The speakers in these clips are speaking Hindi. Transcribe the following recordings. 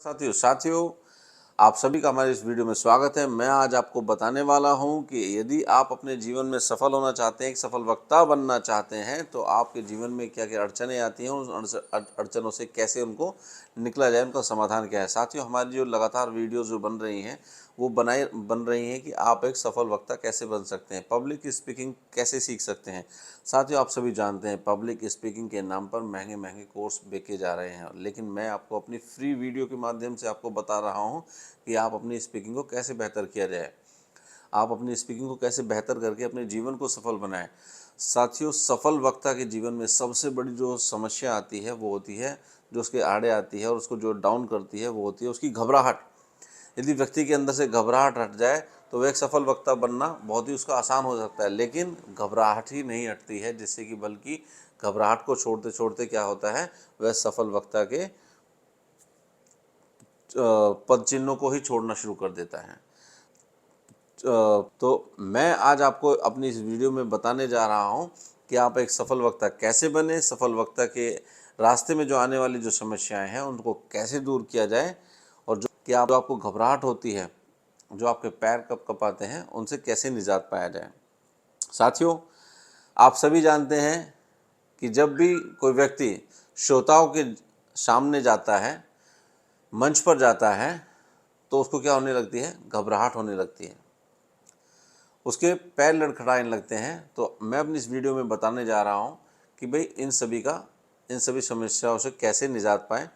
साथियों आप सभी का हमारे इस वीडियो में स्वागत है। मैं आज आपको बताने वाला हूं कि यदि आप अपने जीवन में सफल होना चाहते हैं, एक सफल वक्ता बनना चाहते हैं, तो आपके जीवन में क्या क्या अड़चनें आती हैं, उन अड़चनों से कैसे उनको निकला जाए, उनका समाधान क्या है। साथियों, हमारी जो लगातार वीडियोज़ जो बन रही हैं वो बन रही हैं कि आप एक सफल वक्ता कैसे बन सकते हैं, पब्लिक स्पीकिंग कैसे सीख सकते हैं। साथियों, आप सभी जानते हैं पब्लिक स्पीकिंग के नाम पर महंगे महंगे कोर्स बेचे जा रहे हैं, लेकिन मैं आपको अपनी फ्री वीडियो के माध्यम से आपको बता रहा हूं कि आप अपनी स्पीकिंग को कैसे बेहतर किया जाए, आप अपनी स्पीकिंग को कैसे बेहतर करके अपने जीवन को सफल बनाएं। साथियों, सफल वक्ता के जीवन में सबसे बड़ी जो समस्या आती है वो होती है, जो उसके आड़े आती है और उसको जो डाउन करती है वो होती है उसकी घबराहट। यदि व्यक्ति के अंदर से घबराहट हट जाए तो वह एक सफल वक्ता बनना बहुत ही उसका आसान हो सकता है, लेकिन घबराहट ही नहीं हटती है, जिससे कि बल्कि घबराहट को छोड़ते छोड़ते क्या होता है, वह सफल वक्ता के पद चिन्हों को ही छोड़ना शुरू कर देता है। तो मैं आज आपको अपनी इस वीडियो में बताने जा रहा हूं कि आप एक सफल वक्ता कैसे बने, सफल वक्ता के रास्ते में जो आने वाली जो समस्याएं हैं उनको कैसे दूर किया जाए, और जो आपको घबराहट होती है, जो आपके पैर कप कपाते हैं, उनसे कैसे निजात पाया जाए। साथियों, आप सभी जानते हैं कि जब भी कोई व्यक्ति श्रोताओं के सामने जाता है, मंच पर जाता है, तो उसको क्या होने लगती है, घबराहट होने लगती है, उसके पैर लड़खड़ाने लगते हैं। तो मैं अपनी इस वीडियो में बताने जा रहा हूँ कि भाई इन सभी समस्याओं से कैसे निजात पाएँ।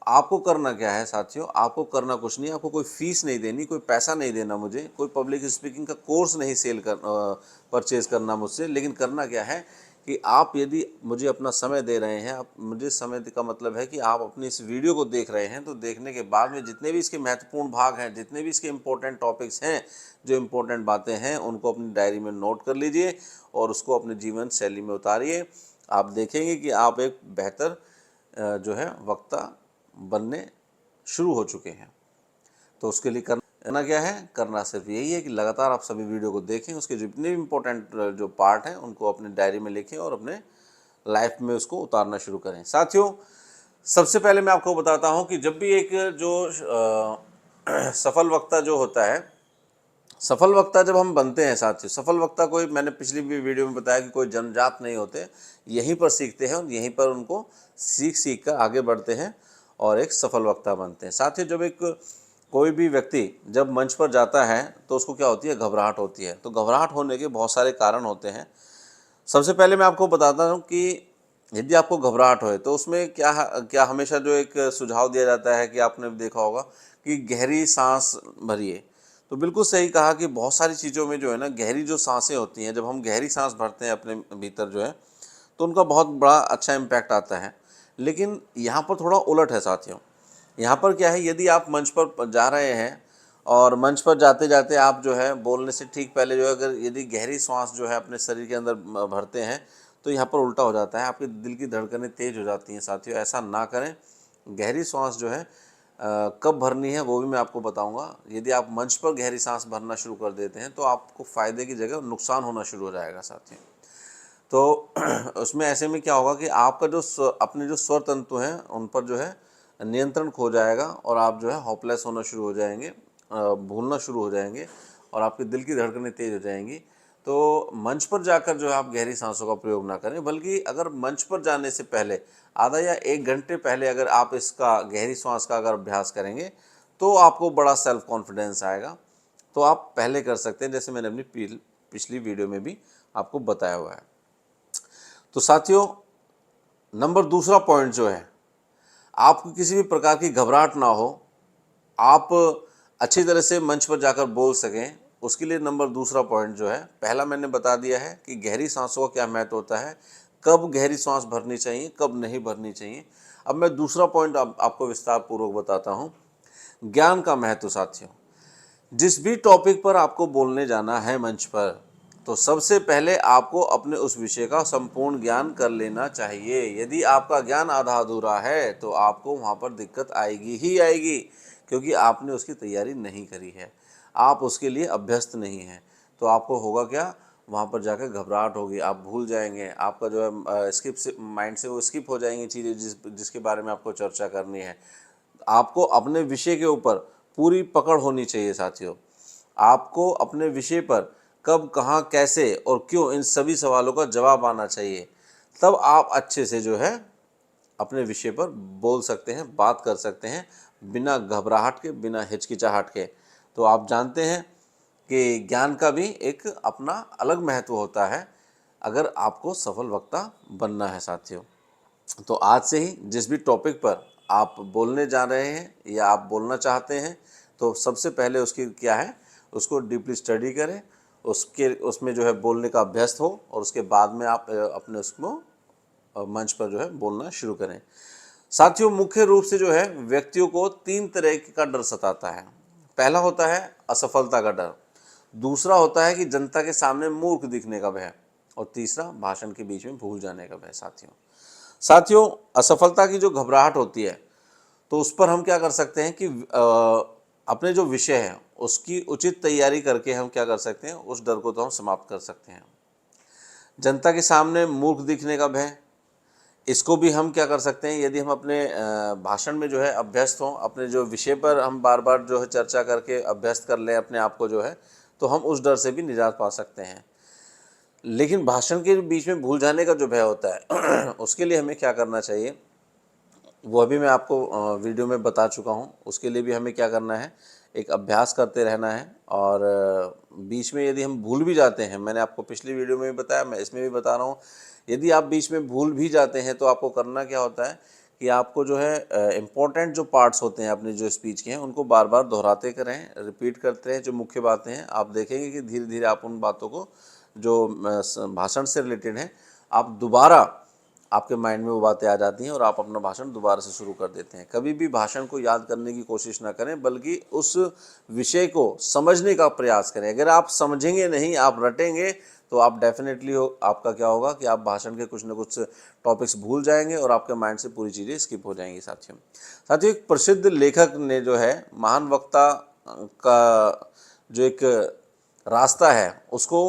आपको करना क्या है साथियों, आपको करना कुछ नहीं, आपको कोई फीस नहीं देनी, कोई पैसा नहीं देना मुझे, कोई पब्लिक स्पीकिंग का कोर्स नहीं परचेज़ करना मुझसे। लेकिन करना क्या है कि आप यदि मुझे अपना समय दे रहे हैं, आप मुझे समय का मतलब है कि आप अपनी इस वीडियो को देख रहे हैं, तो देखने के बाद में जितने भी इसके महत्वपूर्ण भाग हैं, जितने भी इसके इम्पोर्टेंट टॉपिक्स हैं, जो इम्पोर्टेंट बातें हैं, उनको अपनी डायरी में नोट कर लीजिए और उसको अपने जीवन शैली में उतारिए। आप देखेंगे कि आप एक बेहतर जो है वक्ता बनने शुरू हो चुके हैं। तो उसके लिए करना क्या है, करना सिर्फ यही है कि लगातार आप सभी वीडियो को देखें, उसके जितने भी इम्पोर्टेंट जो पार्ट हैं उनको अपने डायरी में लिखें और अपने लाइफ में उसको उतारना शुरू करें। साथियों, सबसे पहले मैं आपको बताता हूं कि जब भी एक जो सफल वक्ता जो होता है, सफल वक्ता जब हम बनते हैं साथियों, सफल वक्ता कोई, मैंने पिछली भी वीडियो में बताया कि कोई जन्मजात नहीं होते, यहीं पर सीखते हैं और यहीं पर उनको सीख सीख कर आगे बढ़ते हैं और एक सफल वक्ता बनते हैं। साथियों, जब एक कोई भी व्यक्ति जब मंच पर जाता है तो उसको क्या होती है, घबराहट होती है। तो घबराहट होने के बहुत सारे कारण होते हैं। सबसे पहले मैं आपको बताता हूँ कि यदि आपको घबराहट हो तो उसमें क्या क्या हमेशा जो एक सुझाव दिया जाता है कि आपने देखा होगा कि गहरी सांस भरिए। तो बिल्कुल सही कहा कि बहुत सारी चीज़ों में जो है ना, गहरी जो सांसें होती हैं, जब हम गहरी सांस भरते हैं अपने भीतर जो है, तो उनका बहुत बड़ा अच्छा इम्पैक्ट आता है। लेकिन यहाँ पर थोड़ा उलट है साथियों। यहाँ पर क्या है, यदि आप मंच पर जा रहे हैं और मंच पर जाते जाते आप जो है बोलने से ठीक पहले जो है, अगर यदि गहरी सांस जो है अपने शरीर के अंदर भरते हैं, तो यहाँ पर उल्टा हो जाता है, आपके दिल की धड़कनें तेज़ हो जाती हैं। साथियों, ऐसा ना करें। गहरी सांस जो है कब भरनी है वो भी मैं आपको बताऊंगा। यदि आप मंच पर गहरी सांस भरना शुरू कर देते हैं तो आपको फ़ायदे की जगह नुकसान होना शुरू हो जाएगा साथियों। तो उसमें ऐसे में क्या होगा कि आपका जो अपने जो स्वर तंतु हैं उन पर जो है नियंत्रण खो जाएगा और आप जो है होपलेस होना शुरू हो जाएंगे, भूलना शुरू हो जाएंगे और आपके दिल की धड़कनें तेज़ हो जाएंगी। तो मंच पर जाकर जो है आप गहरी सांसों का प्रयोग ना करें, बल्कि अगर मंच पर जाने से पहले आधा या 1 घंटे पहले अगर आप इसका गहरी सांस का अगर अभ्यास करेंगे तो आपको बड़ा सेल्फ कॉन्फिडेंस आएगा। तो आप पहले कर सकते हैं, जैसे मैंने अपनी पिछली वीडियो में भी आपको बताया हुआ है। तो साथियों, नंबर दूसरा पॉइंट जो है, आपको किसी भी प्रकार की घबराहट ना हो, आप अच्छी तरह से मंच पर जाकर बोल सकें, उसके लिए नंबर दूसरा पॉइंट जो है, पहला मैंने बता दिया है कि गहरी सांसों का क्या महत्व होता है, कब गहरी सांस भरनी चाहिए, कब नहीं भरनी चाहिए। अब मैं दूसरा पॉइंट आपको विस्तार पूर्वक बताता हूँ, ज्ञान का महत्व। साथियों, जिस भी टॉपिक पर आपको बोलने जाना है मंच पर, तो सबसे पहले आपको अपने उस विषय का संपूर्ण ज्ञान कर लेना चाहिए। यदि आपका ज्ञान आधा अधूरा है तो आपको वहाँ पर दिक्कत आएगी ही आएगी, क्योंकि आपने उसकी तैयारी नहीं करी है, आप उसके लिए अभ्यस्त नहीं हैं। तो आपको होगा क्या, वहाँ पर जाकर घबराहट होगी, आप भूल जाएंगे, आपका जो है स्किप से माइंड से वो स्किप हो जाएंगी चीज़ें जिसके बारे में आपको चर्चा करनी है। आपको अपने विषय के ऊपर पूरी पकड़ होनी चाहिए साथियों। आपको अपने विषय पर कब, कहाँ, कैसे और क्यों, इन सभी सवालों का जवाब आना चाहिए। तब आप अच्छे से जो है अपने विषय पर बोल सकते हैं, बात कर सकते हैं, बिना घबराहट के, बिना हिचकिचाहट के। तो आप जानते हैं कि ज्ञान का भी एक अपना अलग महत्व होता है अगर आपको सफल वक्ता बनना है साथियों। तो आज से ही जिस भी टॉपिक पर आप बोलने जा रहे हैं या आप बोलना चाहते हैं, तो सबसे पहले उसकी क्या है, उसको डीपली स्टडी करें, उसमें जो है बोलने का अभ्यस्त हो, और उसके बाद में आप अपने उसको मंच पर जो है बोलना शुरू करें। साथियों, मुख्य रूप से जो है व्यक्तियों को 3 तरह का डर सताता है। पहला होता है असफलता का डर, दूसरा होता है कि जनता के सामने मूर्ख दिखने का भय, और तीसरा भाषण के बीच में भूल जाने का भय। साथियों, असफलता की जो घबराहट होती है, तो उस पर हम क्या कर सकते हैं कि अपने जो विषय है उसकी उचित तैयारी करके हम क्या कर सकते हैं, उस डर को तो हम समाप्त कर सकते हैं। जनता के सामने मूर्ख दिखने का भय, इसको भी हम क्या कर सकते हैं, यदि हम अपने भाषण में जो है अभ्यस्त हों, अपने जो विषय पर हम बार बार जो है चर्चा करके अभ्यस्त कर लें अपने आप को जो है, तो हम उस डर से भी निजात पा सकते हैं। लेकिन भाषण के बीच में भूल जाने का जो भय होता है उसके लिए हमें क्या करना चाहिए, वो अभी मैं आपको वीडियो में बता चुका हूँ। उसके लिए भी हमें क्या करना है, एक अभ्यास करते रहना है। और बीच में यदि हम भूल भी जाते हैं, मैंने आपको पिछली वीडियो में भी बताया, मैं इसमें भी बता रहा हूँ, यदि आप बीच में भूल भी जाते हैं तो आपको करना क्या होता है कि आपको जो है इम्पोर्टेंट जो पार्ट्स होते हैं अपने जो स्पीच के हैं उनको बार बार दोहराते करें, रिपीट करते रहें। जो मुख्य बातें हैं आप देखेंगे कि धीरे धीरे आप उन बातों को जो भाषण से रिलेटेड हैं, आप दोबारा, आपके माइंड में वो बातें आ जाती हैं और आप अपना भाषण दोबारा से शुरू कर देते हैं। कभी भी भाषण को याद करने की कोशिश ना करें, बल्कि उस विषय को समझने का प्रयास करें। अगर आप समझेंगे नहीं, आप रटेंगे, तो आप डेफिनेटली आपका क्या होगा कि आप भाषण के कुछ न कुछ टॉपिक्स भूल जाएंगे और आपके माइंड से पूरी चीज़ें स्किप हो जाएंगी। साथियों, एक प्रसिद्ध लेखक ने जो है महान वक्ता का जो एक रास्ता है उसको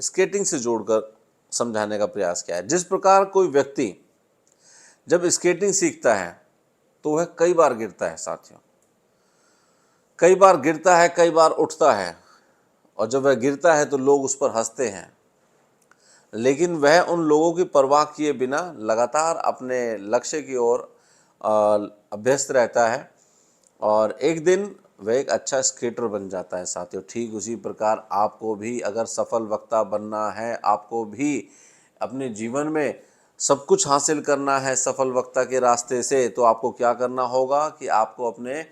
स्केटिंग से जोड़कर समझाने का प्रयास किया है। जिस प्रकार कोई व्यक्ति जब स्केटिंग सीखता है तो वह कई बार गिरता है साथियों, कई बार गिरता है, कई बार उठता है, और जब वह गिरता है तो लोग उस पर हंसते हैं, लेकिन वह उन लोगों की परवाह किए बिना लगातार अपने लक्ष्य की ओर अभ्यस्त रहता है, और एक दिन वह एक अच्छा स्केटर बन जाता है साथियों। ठीक उसी प्रकार आपको भी अगर सफल वक्ता बनना है, आपको भी अपने जीवन में सब कुछ हासिल करना है सफल वक्ता के रास्ते से, तो आपको क्या करना होगा कि आपको अपने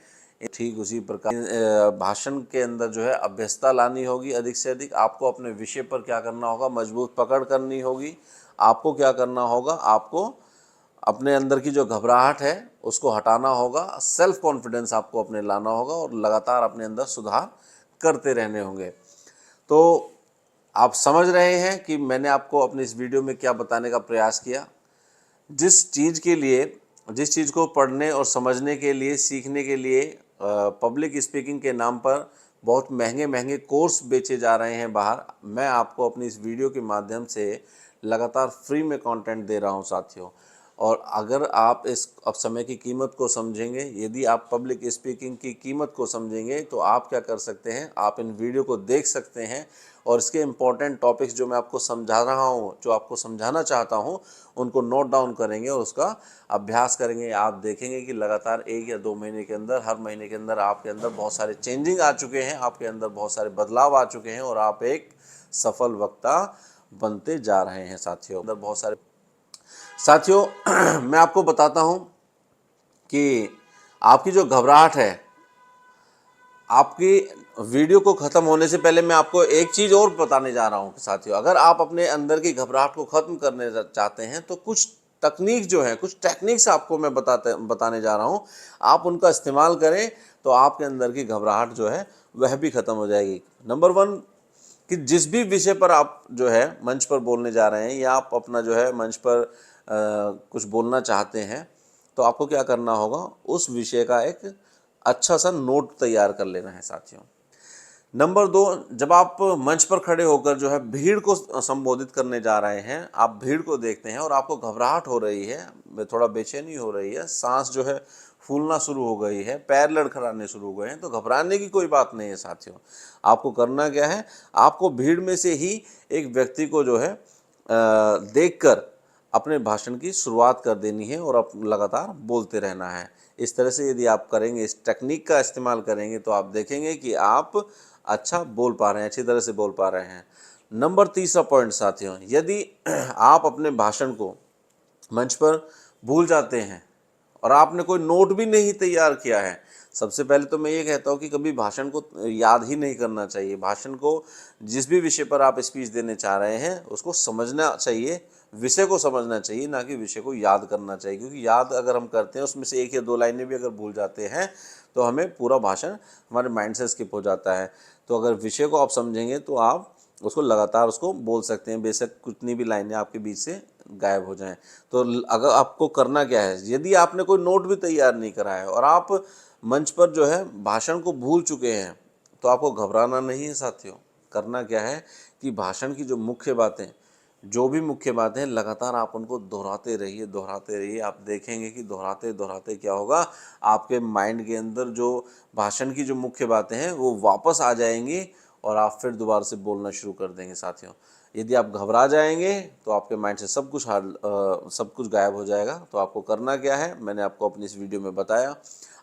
ठीक उसी प्रकार भाषण के अंदर जो है अभ्यस्तता लानी होगी। अधिक से अधिक आपको अपने विषय पर क्या करना होगा, मजबूत पकड़ करनी होगी। आपको क्या करना होगा, आपको अपने अंदर की जो घबराहट है उसको हटाना होगा, सेल्फ कॉन्फिडेंस आपको अपने लाना होगा, और लगातार अपने अंदर सुधार करते रहने होंगे। तो आप समझ रहे हैं कि मैंने आपको अपनी इस वीडियो में क्या बताने का प्रयास किया। जिस चीज़ के लिए, जिस चीज़ को पढ़ने और समझने के लिए, सीखने के लिए पब्लिक स्पीकिंग के नाम पर बहुत महंगे महंगे कोर्स बेचे जा रहे हैं बाहर, मैं आपको अपनी इस वीडियो के माध्यम से लगातार फ्री में कंटेंट दे रहा हूं साथियों। और अगर आप इस अब समय की कीमत को समझेंगे, यदि आप पब्लिक स्पीकिंग की कीमत को समझेंगे, तो आप क्या कर सकते हैं, आप इन वीडियो को देख सकते हैं और इसके इम्पॉर्टेंट टॉपिक्स जो मैं आपको समझा रहा हूँ, जो आपको समझाना चाहता हूँ, उनको नोट डाउन करेंगे और उसका अभ्यास करेंगे। आप देखेंगे कि लगातार 1 या 2 महीने के अंदर, हर महीने के अंदर आपके अंदर बहुत सारे चेंजिंग आ चुके हैं, आपके अंदर बहुत सारे बदलाव आ चुके हैं, और आप एक सफल वक्ता बनते जा रहे हैं साथियों। अंदर बहुत सारे साथियों मैं आपको बताता हूं कि आपकी जो घबराहट है, आपकी वीडियो को ख़त्म होने से पहले मैं आपको एक चीज़ और बताने जा रहा हूं साथियों। अगर आप अपने अंदर की घबराहट को ख़त्म करने चाहते हैं, तो कुछ तकनीक जो है, कुछ टेक्निक्स आपको मैं बताने जा रहा हूं, आप उनका इस्तेमाल करें तो आपके अंदर की घबराहट जो है वह भी ख़त्म हो जाएगी। नंबर 1, कि जिस भी विषय पर आप जो है मंच पर बोलने जा रहे हैं, या आप अपना जो है मंच पर कुछ बोलना चाहते हैं, तो आपको क्या करना होगा, उस विषय का एक अच्छा सा नोट तैयार कर लेना है साथियों। नंबर 2, जब आप मंच पर खड़े होकर जो है भीड़ को संबोधित करने जा रहे हैं, आप भीड़ को देखते हैं और आपको घबराहट हो रही है, थोड़ा बेचैनी हो रही है, सांस जो है फूलना शुरू हो गई है, पैर लड़खड़ाने शुरू हो गए हैं, तो घबराने की कोई बात नहीं है साथियों। आपको करना क्या है, आपको भीड़ में से ही एक व्यक्ति को जो है देखकर अपने भाषण की शुरुआत कर देनी है और आप लगातार बोलते रहना है। इस तरह से यदि आप करेंगे, इस टेक्निक का इस्तेमाल करेंगे, तो आप देखेंगे कि आप अच्छा बोल पा रहे हैं, अच्छी तरह से बोल पा रहे हैं। नंबर 3 पॉइंट साथियों, यदि आप अपने भाषण को मंच पर भूल जाते हैं और आपने कोई नोट भी नहीं तैयार किया है, सबसे पहले तो मैं ये कहता हूँ कि कभी भाषण को याद ही नहीं करना चाहिए। भाषण को, जिस भी विषय पर आप स्पीच देने चाह रहे हैं, उसको समझना चाहिए, विषय को समझना चाहिए, ना कि विषय को याद करना चाहिए। क्योंकि याद अगर हम करते हैं, उसमें से 1 या 2 लाइनें भी अगर भूल जाते हैं, तो हमें पूरा भाषण हमारे माइंड से स्किप हो जाता है। तो अगर विषय को आप समझेंगे तो आप उसको लगातार उसको बोल सकते हैं, बेशक कितनी भी लाइनें आपके बीच से गायब हो जाएं। तो अगर आपको करना क्या है, यदि आपने कोई नोट भी तैयार नहीं करा है और आप मंच पर जो है भाषण को भूल चुके हैं, तो आपको घबराना नहीं है साथियों। करना क्या है कि भाषण की जो मुख्य बातें लगातार आप उनको दोहराते रहिए। आप देखेंगे कि दोहराते दोहराते क्या होगा, आपके माइंड के अंदर जो भाषण की जो मुख्य बातें हैं वो वापस आ जाएंगी और आप फिर दोबारा से बोलना शुरू कर देंगे साथियों। यदि आप घबरा जाएंगे तो आपके माइंड से सब कुछ गायब हो जाएगा। तो आपको करना क्या है, मैंने आपको अपनी इस वीडियो में बताया।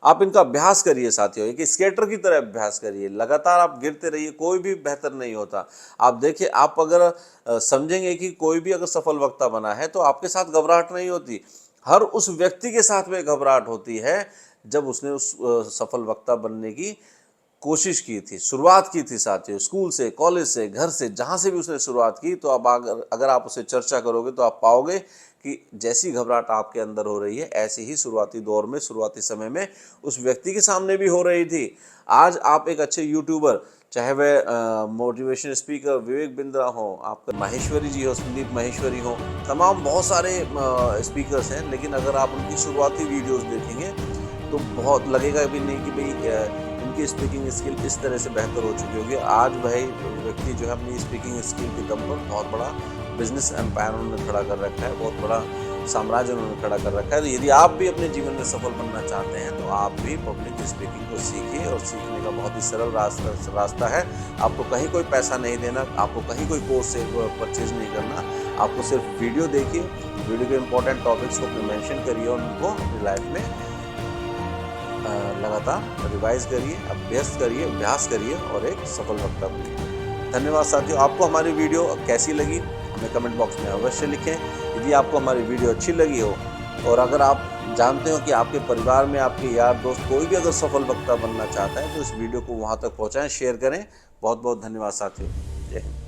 आप इनका अभ्यास करिए साथियों, एक स्केटर की तरह अभ्यास करिए, लगातार आप गिरते रहिए, कोई भी बेहतर नहीं होता। आप देखिए, आप अगर समझेंगे कि कोई भी अगर सफल वक्ता बना है तो आपके साथ घबराहट नहीं होती, हर उस व्यक्ति के साथ में घबराहट होती है जब उसने उस सफल वक्ता बनने की कोशिश की थी, शुरुआत की थी साथियों। स्कूल से, कॉलेज से, घर से, जहाँ से भी उसने शुरुआत की, तो अब अगर आप उससे चर्चा करोगे तो आप पाओगे कि जैसी घबराहट आपके अंदर हो रही है, ऐसी ही शुरुआती दौर में, शुरुआती समय में उस व्यक्ति के सामने भी हो रही थी। आज आप एक अच्छे यूट्यूबर, चाहे वह मोटिवेशन स्पीकर विवेक बिंद्रा हो, आपका माहेश्वरी जी हो, संदीप माहेश्वरी हो, तमाम बहुत सारे स्पीकर्स हैं, लेकिन अगर आप उनकी शुरुआती वीडियोस देखेंगे तो बहुत लगेगा भी नहीं कि भाई इनकी स्पीकिंग स्किल इस तरह से बेहतर हो चुकी होगी। आज भाई व्यक्ति जो है अपनी स्पीकिंग स्किल के दम पर बहुत बड़ा बिजनेस एम्पायर उन्होंने खड़ा कर रखा है, बहुत बड़ा साम्राज्य उन्होंने खड़ा कर रखा है। तो यदि आप भी अपने जीवन में सफल बनना चाहते हैं तो आप भी पब्लिक स्पीकिंग को सीखिए, और सीखने का बहुत ही सरल रास्ता है। आपको कहीं कोई पैसा नहीं देना, आपको कहीं कोई कोर्स से परचेज नहीं करना, आपको सिर्फ वीडियो देखिए, वीडियो के इंपॉर्टेंट टॉपिक्स को अपने मेंशन करिए और उनको अपनी लाइफ में लगातार रिवाइज करिए, अभ्यास करिए और एक सफल वक्ता बनिए। धन्यवाद साथियों। आपको हमारी वीडियो कैसी लगी हमें कमेंट बॉक्स में अवश्य लिखें। यदि आपको हमारी वीडियो अच्छी लगी हो और अगर आप जानते हो कि आपके परिवार में आपके यार दोस्त कोई भी अगर सफल वक्ता बनना चाहता है, तो इस वीडियो को वहाँ तक पहुँचाएँ, शेयर करें। बहुत बहुत धन्यवाद साथियों। जय हिंद।